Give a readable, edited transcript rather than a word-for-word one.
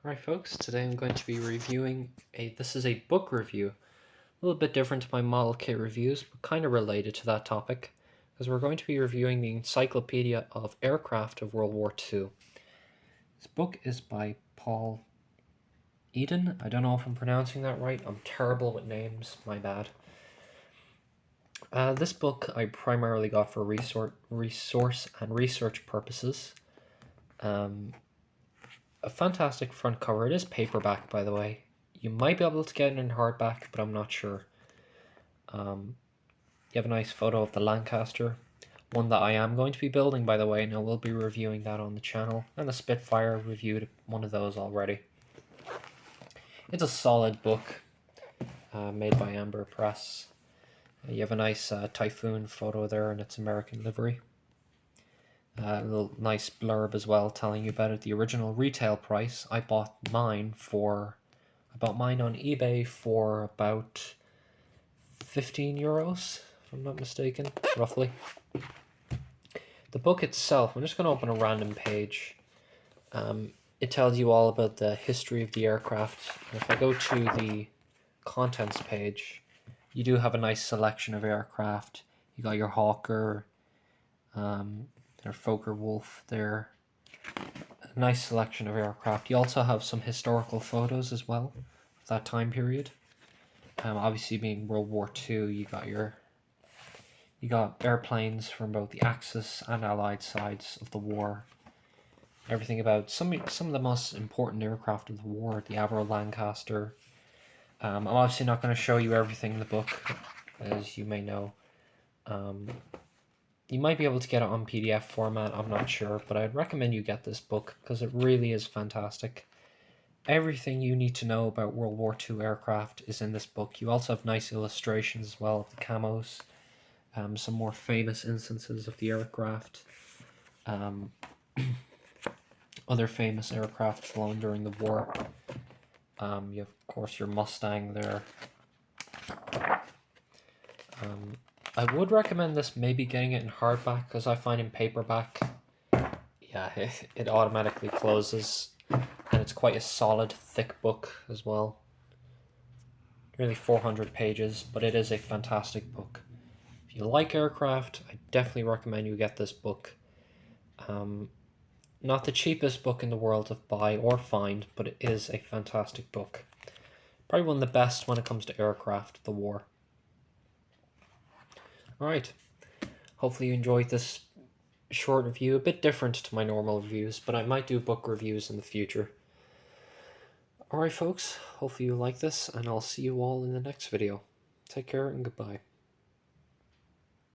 Alright folks, today I'm going to be reviewing this is a book review. A little bit different to my model kit reviews, but kind of related to that topic, because we're going to be reviewing the Encyclopedia of Aircraft of World War II. This book is by Paul Eden. I don't know if I'm pronouncing that right. I'm terrible with names, my bad. This book I primarily got for resource and research purposes. A fantastic front cover. It is paperback, by the way. You might be able to get it in hardback, but I'm not sure. You have a nice photo of the Lancaster, one that I am going to be building, by the way, and I will be reviewing that on the channel. And the Spitfire, reviewed one of those already. It's a solid book, made by Amber Press. You have a nice Typhoon photo there in its American livery. A little nice blurb as well telling you about it. The original retail price, I bought mine on eBay for about 15 euros, if I'm not mistaken, roughly. The book itself, I'm just going to open a random page. It tells you all about the history of the aircraft. And if I go to the contents page, you do have a nice selection of aircraft. You got your Hawker, their Focke-Wulf there. A nice selection of aircraft. You also have some historical photos as well of that time period. Obviously, being World War II, you got airplanes from both the Axis and Allied sides of the war. Everything about some of the most important aircraft of the war, the Avro Lancaster. I'm obviously not going to show you everything in the book, as you may know. You might be able to get it on PDF format, I'm not sure, but I'd recommend you get this book because it really is fantastic. Everything you need to know about World War II aircraft is in this book. You also have nice illustrations as well of the camos, some more famous instances of the aircraft, other famous aircraft flown during the war. You have, of course, your Mustang there. I would recommend this maybe getting it in hardback, because I find in paperback, yeah, it automatically closes, and it's quite a solid, thick book as well. Nearly 400 pages, but it is a fantastic book. If you like aircraft, I definitely recommend you get this book. Not the cheapest book in the world to buy or find, but it is a fantastic book. Probably one of the best when it comes to aircraft, the war. Alright, hopefully you enjoyed this short review, a bit different to my normal reviews, but I might do book reviews in the future. Alright folks, hopefully you like this, and I'll see you all in the next video. Take care and goodbye.